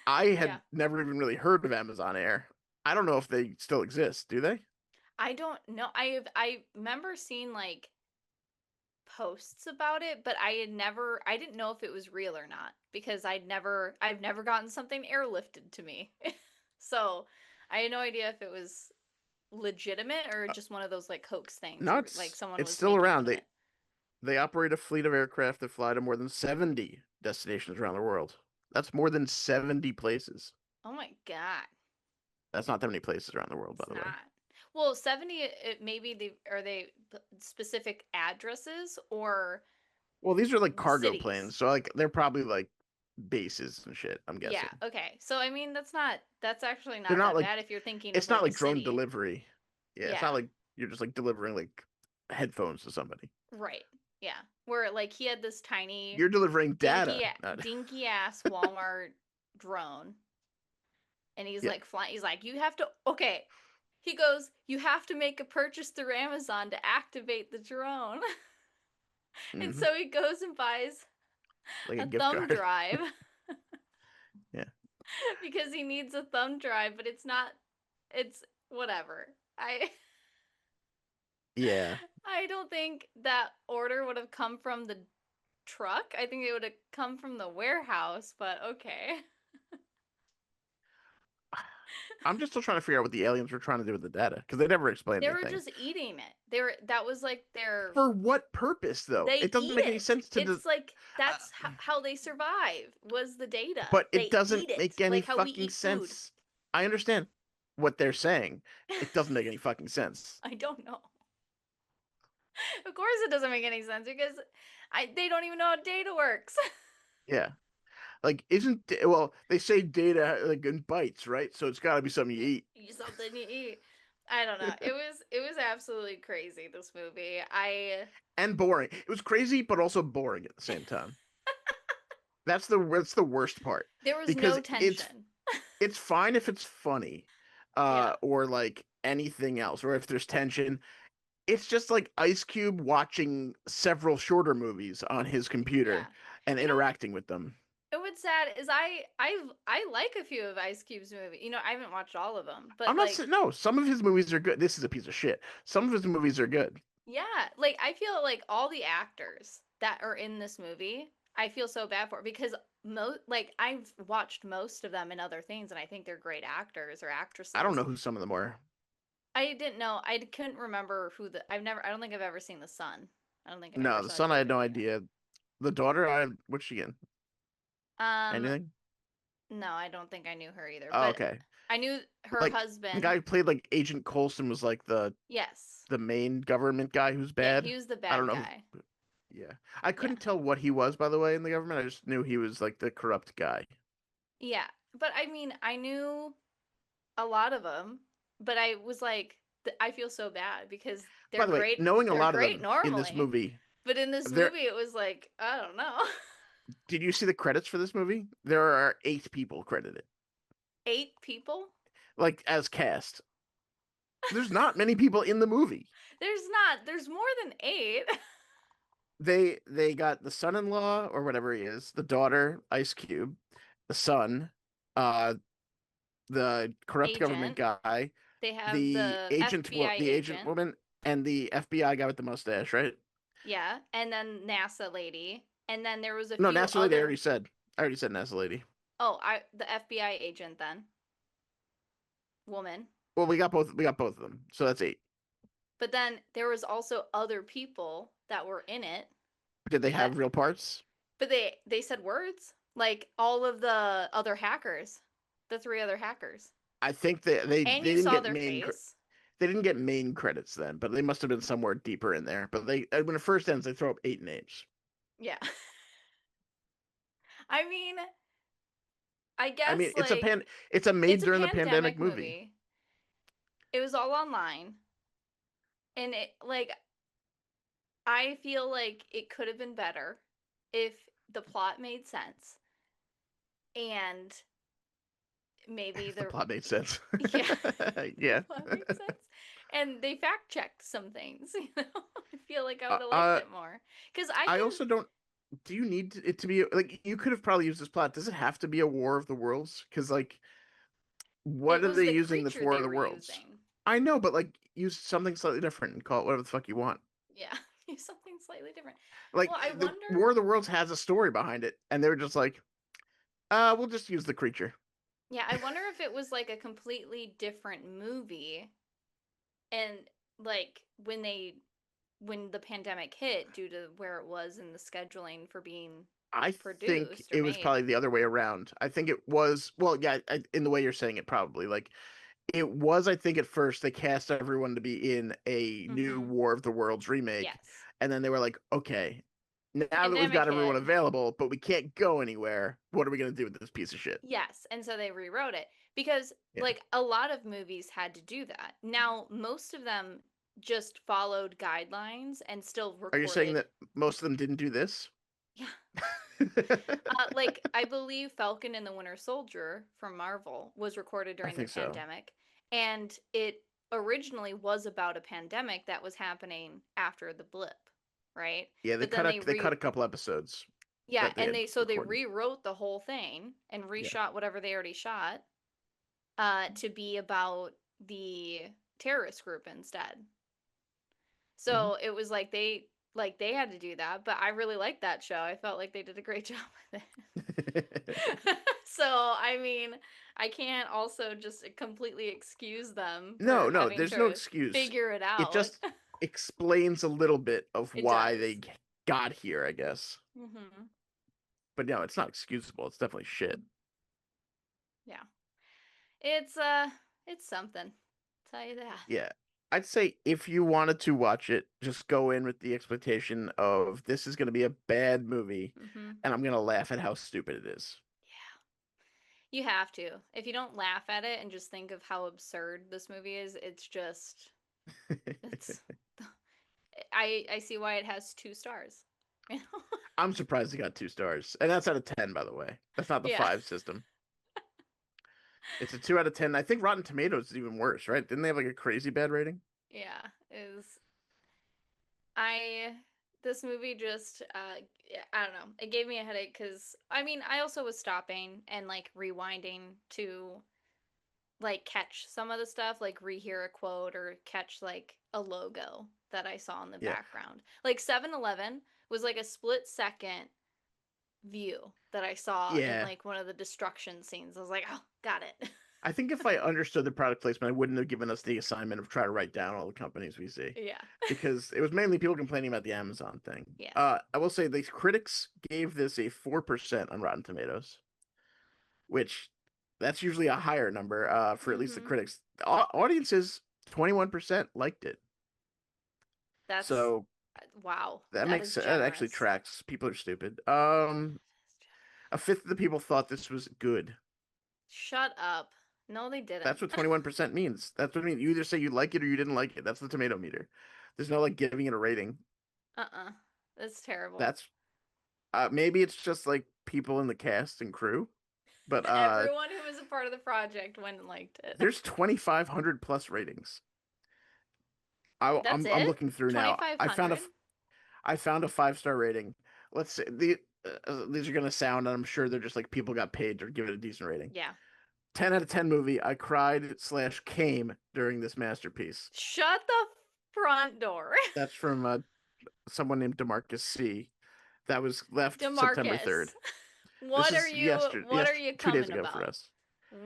I Yeah. had never even really heard of Amazon Air. I don't know if they still exist, do they? I don't know. I remember seeing like posts about it, but I didn't know if it was real or not because I've never gotten something airlifted to me. So, I had no idea if it was legitimate or just one of those like hoax things No, where like someone it's was still making around. fun of it. They operate a fleet of aircraft that fly to more than 70 destinations around the world. That's more than 70 places. Oh my god. That's not that many places around the world, by It's the way. not. Well, 70 maybe they specific addresses or Well, these are like cargo cities. planes, so like they're probably like bases and shit, I'm Yeah, guessing. okay. So I mean that's actually They're not not that like bad if you're thinking of it's not like a like drone city. delivery. Yeah, it's not Yeah, like you're just like delivering like headphones to somebody. right. Yeah. Where like he had this tiny You're delivering dinky data. dinky ass Walmart drone and he's Yeah. like flying he's like you have to okay. He goes, "You have to make a purchase through Amazon to activate the drone." And Hmm. so he goes and buys Like a a gift thumb card. drive Yeah. because he needs a thumb drive, but it's not it's whatever. I Yeah. I don't think that order would have come from the truck. I think it would have come from the warehouse, but okay. I'm just still trying to figure out what the aliens were trying to do with the data because they never explained They were anything. just eating it. They were that was like their For what purpose, though? they It doesn't eat make any it. sense to It's like uh, that's how they survive was the data. but it They doesn't eat it make any like how we fucking eat food. sense. I understand what they're saying. It doesn't make any fucking sense. I don't know. Of course it doesn't make any sense because they don't even know how data works. Yeah. Like, well, they say data like in bytes, right? So it's got to be something you eat. Something you eat. I don't know. It was absolutely crazy this movie. I And boring. It was crazy, but also boring at the same time. That's the worst part there was because no tension. it's fine if it's funny, Yeah. or like anything else, or if there's tension. It's just like Ice Cube watching several shorter movies on his Yeah. computer and You know, interacting with them. and what's sad is I like a few of Ice Cube's movies. You know, I haven't watched all of them, but I'm not like saying no. Some of his movies are good. This is a piece of shit. Some of his movies are good. yeah, like I feel like all the actors that are in this movie, I feel so bad for because like I've watched most of them in other things and I think they're great actors or I don't actresses. know who some of them are. I didn't know. I couldn't remember who I don't think I've ever seen The Son. I don't think I ever No, the saw son, I had David no either. idea. The daughter, what's she in? Um Anything? no, I don't think I knew her either, Oh, but okay. I knew her Like the guy husband. who played like Agent Coulson was like Yes. the main government guy who's Yeah, bad. he was the I don't bad know. guy. Yeah. I Yeah. couldn't tell what he was, by the way, in the government. I just knew he was like the corrupt guy. Yeah. But I mean, I knew a lot of them, but I was like, I feel so bad because By the way, knowing a they're lot of great them in this normally. movie, But in this there movie, it was like, I don't know. did you see the credits for this movie? There are 8 people credited, 8 people? like as cast. There's not many people in the movie. There's not, there's more than eight. They got the son-in-law or whatever he is, the daughter, Ice Cube, the son, uh, the corrupt government Agent. guy, They have the the agent, FBI the agent agent. woman, and the FBI guy with the mustache, right? Yeah. And then NASA lady. And then there was a No, few NASA lady. other. I already said NASA lady. Oh, the FBI agent then. Woman. Well, we got both. We got both of them. So that's 8. But then there was also other people that were in it Did they that have real parts? but they said words like all of the other hackers, the 3 other hackers. I think And they you didn't saw get their face. they didn't get main credits then, but they must have been somewhere deeper in there. But they when it first ends, they throw up 8 names. Yeah. I mean, I I mean, guess like it's a made it's a during the pandemic pandemic movie. movie. It was all online. And it like I feel like it could have been better if the plot made sense and maybe The the plot made sense. yeah, the Yeah. plot made sense. And they fact checked some things, you know. I feel like I Uh, would have liked uh, it more cuz I I can also don't. Do you need it to be like you could have probably used this plot? Does it have to be a War of the Worlds? Because like, what it are was they the using this creature War of they the were Worlds? using. I know, but like, use something slightly different and call it whatever the fuck you want. Yeah, use something slightly different. Well, Like I the wonder. War of the Worlds has a story behind it, and they were just like, we'll just use the creature. Yeah, I wonder if it was like a completely different movie and like when the pandemic hit due to where it was in the scheduling for being I think produced or it was made. probably the other way around. I think it was, well, yeah, in the way you're saying it, probably. Like, it was, I think, at first they cast everyone to be in a new Mhm. War of the Worlds remake, Yes. and then they were like, okay, now that we've Pandemic got everyone hit. available, but we can't go anywhere, what are we gonna do with this piece of shit? Yes, and so they rewrote it because Yeah. like a lot of movies had to do that. Now, most of them just followed guidelines and still Are you saying recorded. that most of them didn't do this? Yeah. Like I believe Falcon and the Winter Soldier from Marvel was recorded I during the think so. pandemic, and it originally was about a pandemic that was happening after the blip, right? Yeah, But then they cut a couple episodes yeah, that they and had they recorded. rewrote the whole thing and Yeah. reshot whatever they already shot to be about the terrorist group instead. Hmm. So it was like they had to do that, but I really liked that show. I felt like they did a great job with it. So, I mean, I can't also just completely excuse them for No, no, having there's no to excuse. figure it It out. just explains a little bit of It why does. they got here, I guess. Mhm. But no, it's not excusable. It's definitely shit. Yeah. It's it's something. Tell you that. Yeah. I'd say if you wanted to watch it, just go in with the expectation of this is going to be a bad movie Mhm. and I'm going to laugh at how stupid it is. Yeah. You have to. If you don't laugh at it and just think of how absurd this movie is, it's just it's I see why it has 2 stars. You know? I'm surprised it got 2 stars. And that's out of 10, by the way. That's not the Yeah. 5 system. It's a 2 out of 10. I think Rotten Tomatoes is even worse, right? Didn't they have like a crazy bad rating? Yeah. Is I this movie just I don't know. It gave me a headache cuz I mean, I also was stopping and like rewinding to like catch some of the stuff, like rehear a quote or catch like a logo that I saw in the Yeah. background. Like 7-Eleven was like a split second view that I saw in Yeah. like one of the destruction scenes. I was like, "Oh, got it." I think if I understood the product placement, I wouldn't have given us the assignment of try to write down all the companies we see Yeah. because it was mainly people complaining about the Amazon thing. Yeah. I will say the critics gave this a 4% on Rotten Tomatoes, which that's usually a higher number for at least the Mhm. critics. The audiences 21% liked it. That's So Wow, That that makes is that actually generous. tracks. People are stupid. A fifth of the people thought this was good. Shut up. No, they That's didn't. what 21% means. That's what it means. You either say you like it or you didn't like it. That's the tomato meter. There's no like giving it a rating. Uh-uh. That's terrible. That's maybe it's just like people in the cast and crew, but Everyone who was a part of the project went and liked it. there's 2,500 plus ratings. I, That's I'm it? looking through now. 2,500? I found a 5-star rating. Let's say these are gonna sound, and I'm sure they're just like people got paid to give it a decent rating. Yeah. 10 out of 10 movie. I cried slash came during this masterpiece. Shut the front door. That's from someone named Demarcus C. That was left September DeMarcus. 3rd. This is What are you 2 days coming ago for about? us.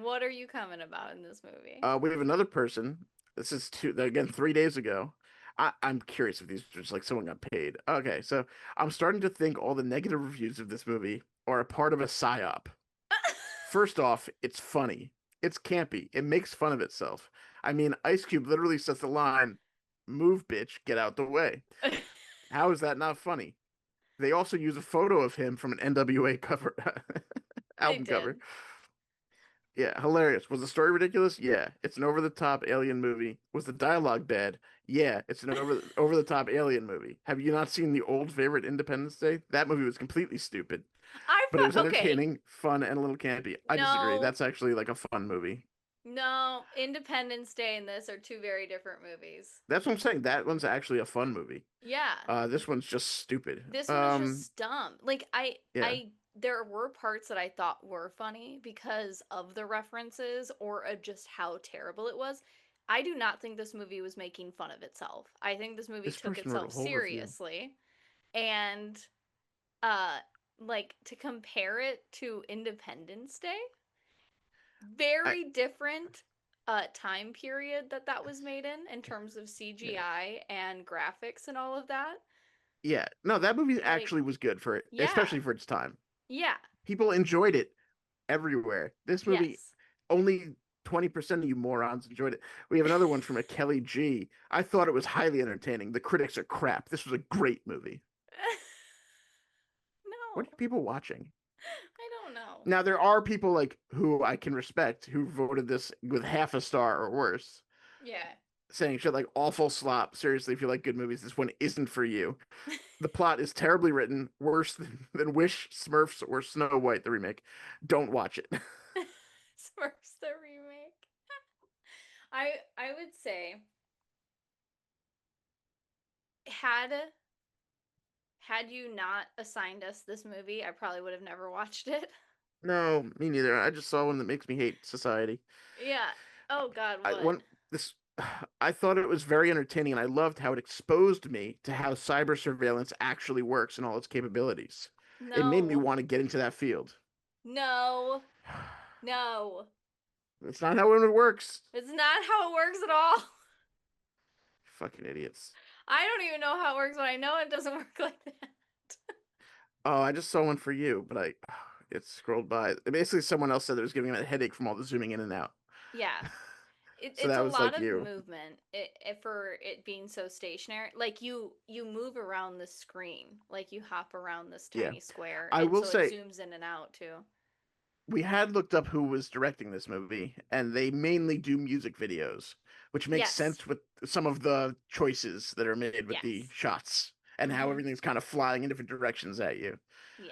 What are you coming about in this movie? We have another person. This is two again 3 days ago. I'm curious if these are just like someone got paid. Okay, so I'm starting to think all the negative reviews of this movie are a part of a psyop. First off, it's funny. It's campy. It makes fun of itself. I mean, Ice Cube literally says the line, "Move, bitch, get out the way." How is that not funny? They also use a photo of him from an NWA cover They album cover. did. Yeah, hilarious. Was the story ridiculous? Yeah. It's an over-the-top alien movie. Was the dialogue bad? Yeah, it's an over-the-top alien movie. Have you not seen the old favorite Independence Day? That movie was completely stupid, but it was Okay. entertaining, fun, and a little campy. I disagree. No. That's actually like a fun movie. No. Independence Day and this are two very different movies. That's what I'm saying. That one's actually a fun movie. Yeah. This one's just stupid. This one is just dumb. Like Yeah, there were parts that I thought were funny because of the references or just how terrible it was. I do not think this movie was making fun of itself. I think this movie this took person wrote a itself whole review. seriously and uh like to compare it to Independence Day, I very different time period that was made in terms of yeah. CGI and graphics and all of that. Yeah. No, that movie Like, actually was good for it, yeah. especially for its time. Yeah. People enjoyed it everywhere. This movie, Yes. only 20% of you morons enjoyed it. We have another one from a Kelly G. I thought it was highly entertaining. The critics are crap. This was a great movie. What No, are people watching? I don't know. Now there are people like who I can respect who voted this with half a star or worse, Yeah. saying shit like awful slop. Seriously, if you like good movies, this one isn't for you. The plot is terribly written, worse than Wish, Smurfs, or Snow White, the remake. Don't watch it. Smurfs the remake. I would say had had you not assigned us this movie, I probably would have never watched it. No, me neither. I just saw one that makes me hate society. Yeah. Oh God, I what? one this I thought it was very entertaining and I loved how it exposed me to how cyber surveillance actually works and all its capabilities. It made me No. want to get into that field. No. No. That's not how it works. It's not how it works at all. Fucking idiots. I don't even know how it works, but I know it doesn't work like that. Oh, I just saw one for you, but I it scrolled by. Basically, someone else said it was giving him a headache from all the zooming in and out. Yeah. So It's that a was lot like of you. movement for it being so stationary. Like you move around the screen, like you hop around this Yeah. tiny square, I and will so it say zooms in and out too. we had looked up who was directing this movie, and they mainly do music videos, which makes Yes. sense with some of the choices that are made with the Yes. shots and how Mm-hmm. everything's kind of flying in different directions at you. Yeah.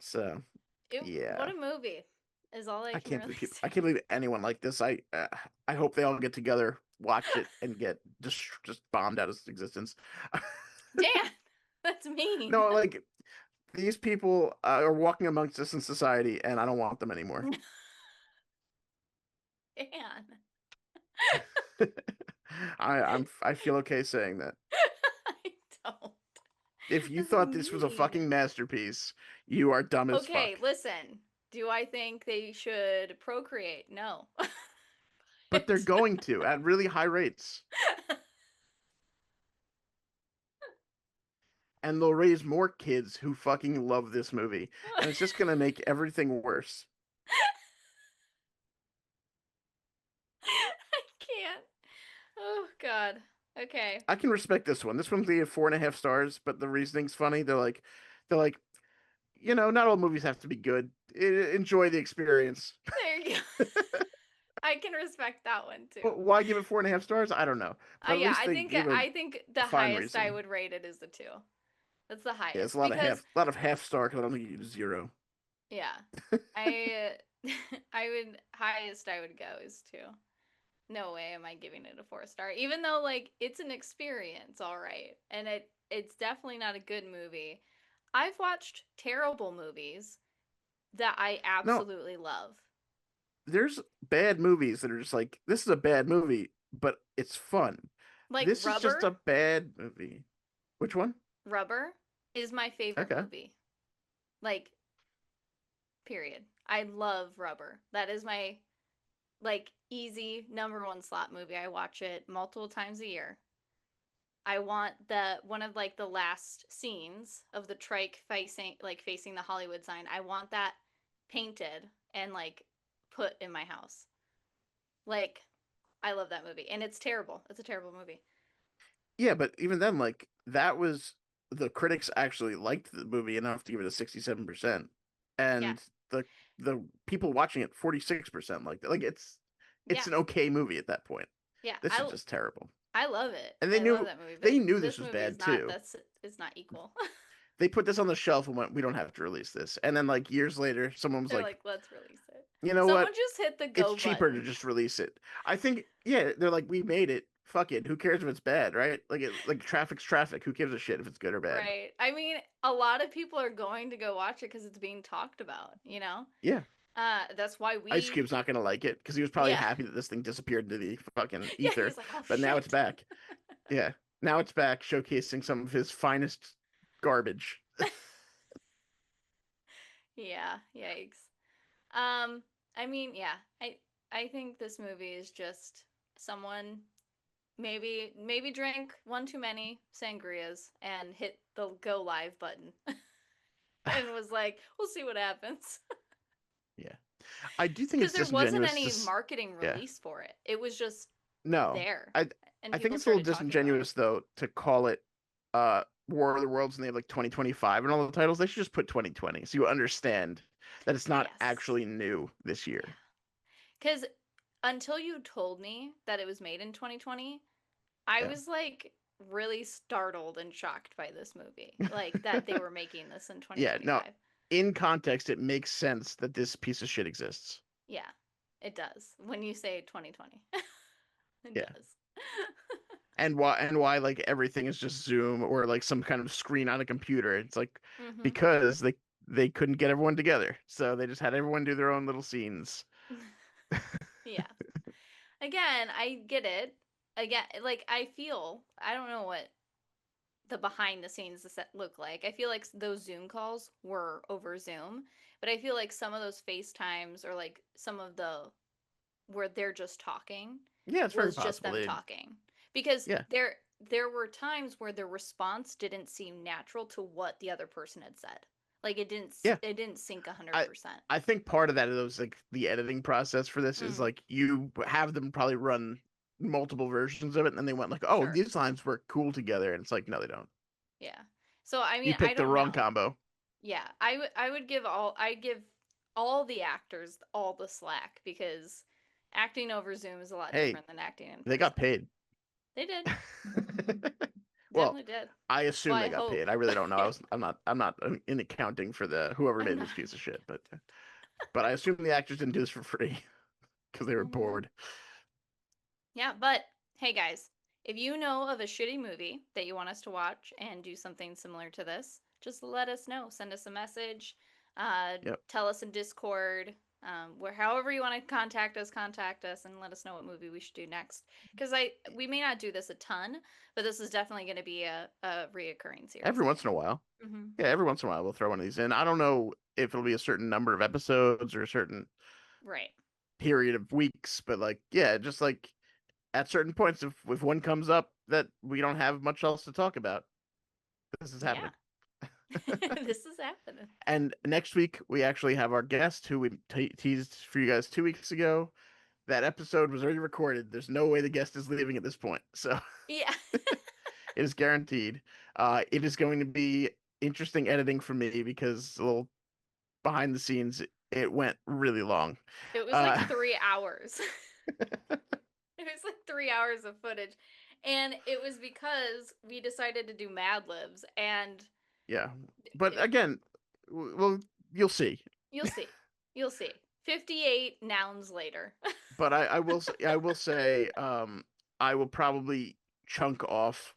So, What yeah, a movie is all I can really say. I can't believe anyone like this. I hope they all get together, watch it, and get just bombed out of existence. Dan, that's mean. No, like these people are walking amongst us in society, and I don't want them anymore. Dan. I feel okay saying that. I don't. If you That's thought this was a mean. fucking masterpiece, you are dumb as Okay, fuck. listen. Do I think they should procreate? No. But they're But going to at really high rates, and they'll raise more kids who fucking love this movie, and it's just gonna make everything worse. I can't. Oh God. Okay. I can respect this one. This one's the 4.5 stars, but the reasoning's funny. They're like, not all movies have to be good. Enjoy the experience. There you go. I can respect that one too. But why give it 4.5 stars? I don't know. But at Yeah, least I they think gave a I think the fine highest I reason. would rate it is the 2. That's the Yeah, it's highest a lot of because half star because I don't think you give it 0. yeah. I I would highest I would go is 2. No way am I giving it a 4 star. Even though like it's an experience, all right. And it's definitely not a good movie. I've watched terrible movies that I No, absolutely love. there's bad movies that are just like, this is a bad movie, but it's fun. Like This is just Rubber. a bad movie. Which one? Rubber is my favorite Okay. movie. Like period. I love Rubber. That is my like easy number 1 slot movie. I watch it multiple times a year. I want the one of like the last scenes of the trike facing the Hollywood sign. I want that painted and like put in my house. Like I love that movie and it's terrible. It's a terrible movie. Yeah, but even then, like, that was the critics actually liked the movie enough to give it a 67%. Yeah. And the people watching it 46% like that. Like it's Yeah. an okay movie at that point. Yeah. This is just terrible. I love it. And I love that movie, but they knew this this was movie bad is not too. that's is not equal. They put this on the shelf and went, we don't have to release this. And then like years later, someone was They're like, like, "Let's release it." you know Someone what? just hit the It's go cheaper to button. just release it. I think, yeah, they're like, we made it. Fuck it. Who cares if it's bad, right? Like traffic's traffic. Who gives a shit if it's good or bad? Right. I mean, a lot of people are going to go watch it cuz it's being talked about, you know? Yeah. That's why Ice we Cube's not gonna like it because he was probably yeah. happy that this thing disappeared into the fucking Yeah, he ether, was like, "Oh but now it's shit." back. Yeah, now it's back, showcasing some of his finest garbage. Yeah, yikes. Um, I mean, yeah. I think this movie is just someone maybe drank one too many sangrias and hit the go live button and was like, "We'll see what happens." Yeah, I do think Because it's there wasn't disingenuous. any marketing Yeah, release for it. It was just no, there, I and I think people it's a little started talking about it. disingenuous though to call it War of the Worlds and they have like 2025 and all the titles. They should just put 2020 so you understand that it's not Yes. actually new this Yeah. year. Because until you told me that it was made in 2020, I Yeah. was like really startled and shocked by this movie. Like that they were making this in Yeah, no. 2025. In context, it makes sense that this piece of shit exists. Yeah, it does. When you say 2020, it Yeah. does. And why like everything is just Zoom or like some kind of screen on a computer. It's like Hmm. because they couldn't get everyone together. So they just had everyone do their own little scenes. Yeah. Again, I get it. Again, like I don't know what the behind the scenes look like. I feel like those Zoom calls were over Zoom, but I feel like some of those FaceTimes or like some of the where they're just talking Yeah, it's very was just possible. them talking because Yeah. there were times where the response didn't seem natural to what the other person had said. Like Yeah. it didn't sync I 100%. I think part of that is like the editing process for this is Mm, like you have them probably run multiple versions of it and then they went like, "Oh, sure. these lines work cool together." And it's like, "No, they don't. Yeah. So I You mean, I picked the don't wrong know. combo." Yeah, I would give all the actors all the slack because acting over Zoom is a lot Hey, different than acting in they got person. paid. They did. Well, Definitely did. I Well, assume I they got hope. paid. I really don't know. I'm not in accounting for the whoever I'm made not. this piece of shit, but I assume the actors didn't do this for free because they were Mm, bored. yeah, but hey guys, if you know of a shitty movie that you want us to watch and do something similar to this, just let us know. Send us a message. Yep. Tell us in Discord. Where however you want to contact us and let us know what movie we should do next. Because we may not do this a ton, but this is definitely going to be a reoccurring series, Every I once in a think. while. Mm-hmm. Yeah, every once in a while we'll throw one of these in. I don't know if it'll be a certain number of episodes or a certain Right. period of weeks, but like yeah, just like at certain points if one comes up that we don't have much else to talk about, this is Yeah. happening. This is happening. And next week we actually have our guest who we teased for you guys 2 weeks ago. That episode was already recorded. There's no way the guest is leaving at this point. So Yeah. it is guaranteed. It is going to be interesting editing for me because a little behind the scenes, it went really long. It was like Uh, 3 hours. It was like 3 hours of footage. And it was because we decided to do Mad Libs, and yeah, but it, again, well, you'll see. you'll see. You'll see. 58 nouns later. But I will say, I will probably chunk off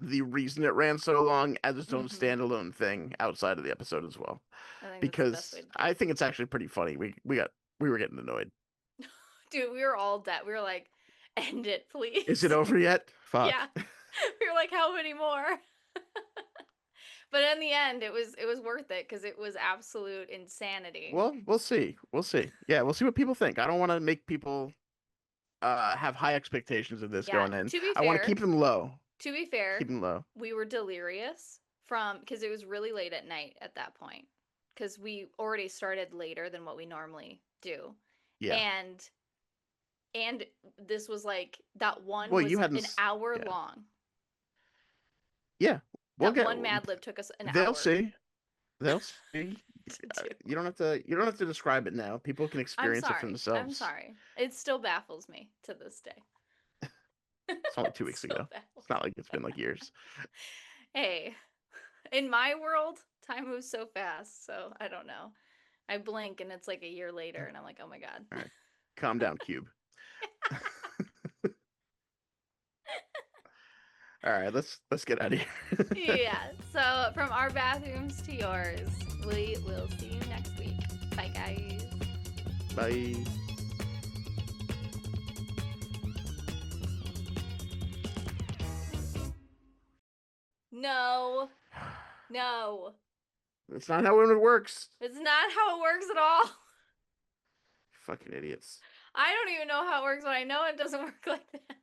the reason it ran so long as its own Hmm. standalone thing outside of the episode as well, I think that's the best way because to do I it. think it's actually pretty funny. We were getting annoyed. Dude, we were all dead. We were like, end it, Is please. it over yet? Fuck. Yeah. We were like, how many more? But in the end, it was worth it because it was absolute insanity. Well, we'll see. We'll see. Yeah, we'll see what people think. I don't want to make people have high expectations of this Yeah. going in. To be I want to fair, keep them low. to be fair, Keep them low. we were delirious from because it was really late at night at that point because we already started later than what we normally do, Yeah. and and this was like that one Well, you was hadn't. an hour Yeah. long. Yeah. We'll That get. one Mad Lib took us an They'll hour see. They'll see. to do. You don't have to. You don't have to describe it now. People can I'm experience it for sorry. I'm themselves. sorry. It still baffles me to this day. It's only two It weeks still ago. baffles It's not me. like it's been like years. Hey, in my world, time moves so fast, so I don't know. I blink and it's like a year later, and I'm like, oh my god. All right. Calm down, Cube. All right. Let's get out of here. Yeah. So from our bathrooms to yours, we will see you next week. Bye, guys. Bye. No, no. That's not how it works. It's not how it works at all. Fucking idiots. I don't even know how it works, but I know it doesn't work like that.